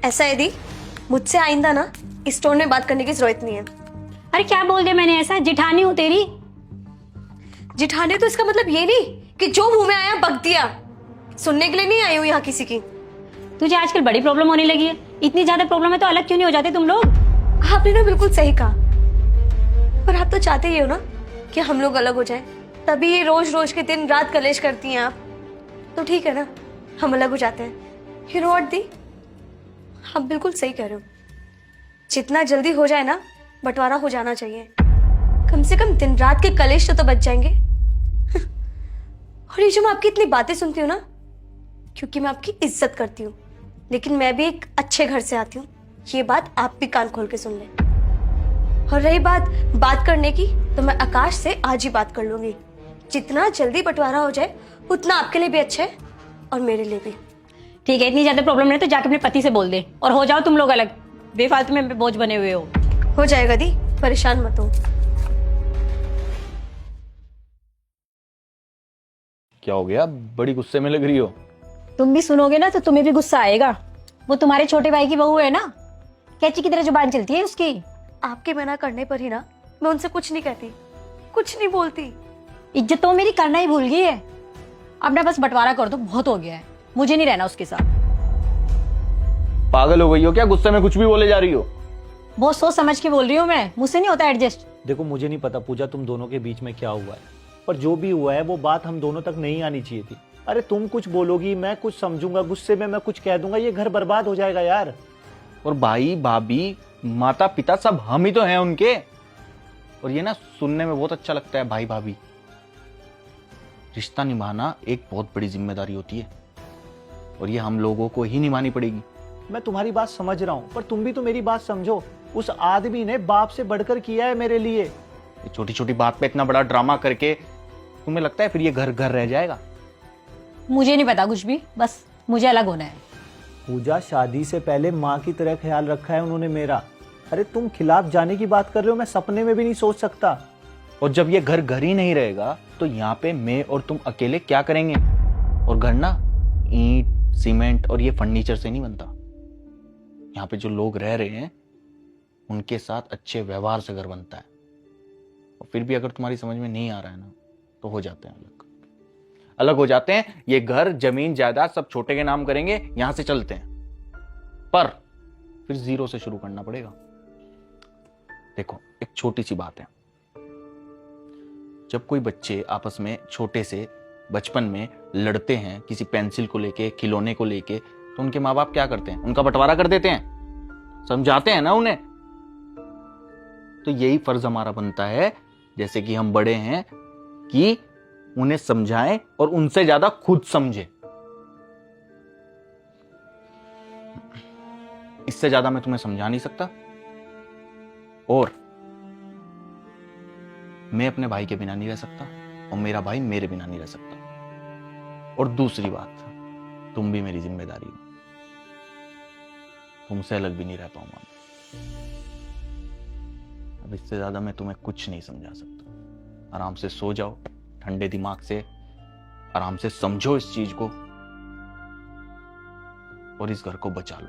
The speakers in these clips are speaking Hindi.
ऐसा है दी, मुझसे आइंदा ना इस टोन में बात करने की जरूरत नहीं है। अरे क्या बोल दे मैंने, ऐसा जिठानी हूँ तेरी। जिठाने तो इसका मतलब ये नहीं कि जो मुंह में आया बक दिया। सुनने के लिए नहीं आई हूँ यहाँ किसी की। तुझे आजकल बड़ी प्रॉब्लम होने लगी है। इतनी ज्यादा प्रॉब्लम है तो अलग क्यों नहीं हो जाते तुम लोग। आपने ना बिल्कुल सही कहा, पर आप तो चाहते ही हो ना कि हम लोग अलग हो जाए, तभी ये रोज रोज के दिन रात कलेश करती हैं आप। तो ठीक है ना, हम अलग हो जाते हैं। यू नो व्हाट दी, आप बिल्कुल सही कह रहे हो। जितना जल्दी हो जाए ना, बंटवारा हो जाना चाहिए। कम से कम दिन रात के कलेश तो बच जाएंगे। और ये जो मैं आपकी इतनी बातें सुनती हूँ ना, क्योंकि मैं आपकी इज्जत करती हूँ, लेकिन मैं भी एक अच्छे घर से आती हूँ। ये बात आप भी कान खोल के सुन लें। और रही बात करने की, तो मैं आकाश से आज ही बात कर लूंगी। जितना जल्दी बंटवारा हो जाए उतना आपके लिए भी अच्छा है और मेरे लिए भी। ठीक है, इतनी ज्यादा प्रॉब्लम नहीं तो जाके अपने पति से बोल दे और हो जाओ तुम लोग अलग। बेफालतू में बोझ बने हुए हो जाएगा दी, परेशान मत हो। क्या हो गया, बड़ी गुस्से में लग रही हो? तुम भी सुनोगे ना तो तुम्हें भी गुस्सा आएगा। वो तुम्हारे छोटे भाई की बहू है ना, कैची की तरह जुबान चलती है उसकी। आपके मना करने पर ही ना मैं उनसे कुछ नहीं कहती, कुछ नहीं बोलती। इज्जत तो मेरी करना ही भूल गई है। अब ना बस बंटवारा कर दो, बहुत हो गया है। मुझे नहीं रहना उसके साथ। पागल हो गई हो क्या? गुस्से में कुछ भी बोले जा रही हो। बहुत सोच समझ के बोल रही हूँ मैं, मुझसे नहीं होता एडजस्ट। देखो, मुझे नहीं पता पूजा तुम दोनों के बीच में क्या हुआ है, पर जो भी हुआ है वो बात हम दोनों तक नहीं आनी चाहिए थी। अरे तुम कुछ बोलोगी, मैं कुछ समझूंगा, गुस्से में मैं कुछ कह दूंगा, ये घर बर्बाद हो जाएगा यार। और भाई भाभी माता पिता सब हम ही तो हैं उनके। और ये ना सुनने में बहुत अच्छा लगता है भाई भाभी। रिश्ता निभाना एक बहुत बड़ी जिम्मेदारी होती है और ये हम लोगों को ही निभानी पड़ेगी। मैं तुम्हारी बात समझ रहा हूँ, पर तुम भी तो मेरी बात समझो। उस आदमी ने बाप से बढ़कर किया है मेरे लिए। ये छोटी छोटी बात पे इतना बड़ा ड्रामा करके तुम्हें लगता है फिर ये घर घर रह जाएगा? मुझे नहीं पता कुछ भी, बस मुझे अलग होना है। पूजा, शादी से पहले माँ की तरह ख्याल रखा है उन्होंने मेरा। अरे तुम खिलाफ जाने की बात कर रहे हो, मैं सपने में भी नहीं सोच सकता। और जब ये घर घर ही नहीं रहेगा तो यहाँ पे मैं और तुम अकेले क्या करेंगे? और घर ना ईंट सीमेंट और ये फर्नीचर से नहीं बनता। यहाँ पे जो लोग रह रहे हैं उनके साथ अच्छे व्यवहार से घर बनता है। और फिर भी अगर तुम्हारी समझ में नहीं आ रहा है ना, तो हो जाते हैं अलग। अलग हो जाते हैं। ये घर जमीन जायदाद सब छोटे के नाम करेंगे, यहां से चलते हैं, पर फिर जीरो से शुरू करना पड़ेगा। देखो, एक छोटी सी बात है। जब कोई बच्चे आपस में छोटे से बचपन में लड़ते हैं किसी पेंसिल को लेके, खिलौने को लेके, तो उनके माँ बाप क्या करते हैं? उनका बंटवारा कर देते हैं, समझाते हैं ना उन्हें। तो यही फर्ज हमारा बनता है, जैसे कि हम बड़े हैं, कि उन्हें समझाएं और उनसे ज्यादा खुद समझें। इससे ज्यादा मैं तुम्हें समझा नहीं सकता। और मैं अपने भाई के बिना नहीं रह सकता और मेरा भाई मेरे बिना नहीं रह सकता। और दूसरी बात, तुम भी मेरी जिम्मेदारी हो। तुमसे अलग भी नहीं रह पाऊंगा। अब इससे ज्यादा मैं तुम्हें कुछ नहीं समझा सकता। आराम से सो जाओ, ठंडे दिमाग से आराम से समझो इस चीज को और इस घर को बचा लो।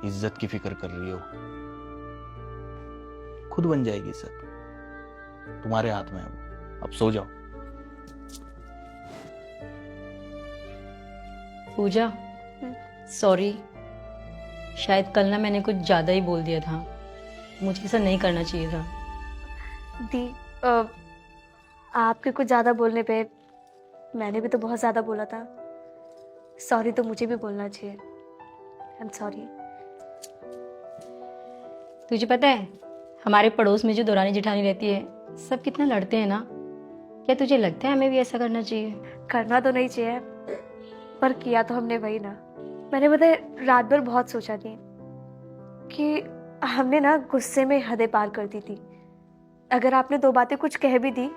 इज्जत की फिक्र कर रही हो, खुद बन जाएगी इज्जत। तुम्हारे हाथ में है वो। अब सो जाओ। पूजा, सॉरी, शायद कल ना मैंने कुछ ज्यादा ही बोल दिया था। मुझे ऐसा नहीं करना चाहिए था। दी, आपके कुछ ज्यादा बोलने पे मैंने भी तो बहुत ज्यादा बोला था। सॉरी तो मुझे भी बोलना चाहिए। I am sorry. तुझे पता है हमारे पड़ोस में जो दौरानी जेठानी रहती है, सब कितना लड़ते हैं ना। क्या तुझे लगता है हमें भी ऐसा करना चाहिए? करना तो नहीं चाहिए, पर किया तो हमने वही ना। मैंने पता है रात भर बहुत सोचा थी कि हमने ना गुस्से में हदें पार कर दी थी। अगर आपने दो बातें कुछ कह भी दी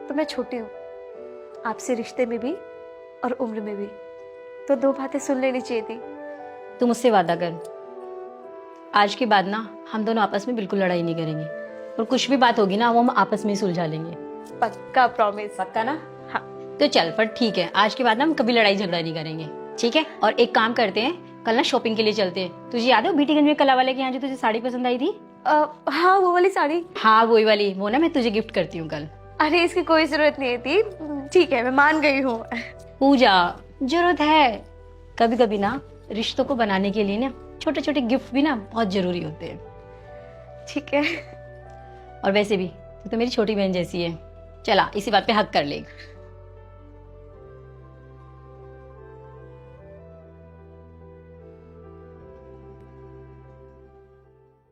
तो मैं छोटी हूँ आपसे, रिश्ते में भी और उम्र में भी, तो दो बातें सुन लेनी चाहिए थी। तू मुझसे वादा कर, आज के बाद ना हम दोनों आपस में बिल्कुल लड़ाई नहीं करेंगे और कुछ भी बात होगी ना वो हम आपस में ही सुलझा लेंगे। पक्का? प्रॉमिस? पक्का ना? हाँ। तो चल, पर ठीक है, आज के बाद ना हम कभी लड़ाई झगड़ा नहीं करेंगे। ठीक है, और एक काम करते हैं, कल ना शॉपिंग के लिए चलते हैं। तुझे याद है वो बीटीगंज में कला वाले के यहाँ जो तुझे साड़ी पसंद आई थी? हाँ वो वाली साड़ी। हाँ वही वाली, वो ना मैं तुझे गिफ्ट करती हूँ कल। अरे इसकी कोई जरूरत नहीं थी, ठीक है मैं मान गई हूँ। पूजा, जरूरत है। कभी कभी ना रिश्तों को बनाने के लिए ना छोटे छोटे गिफ्ट भी ना बहुत जरूरी होते हैं। ठीक है। और वैसे भी तू तो मेरी छोटी बहन जैसी है। चला इसी बात पे हक कर ले।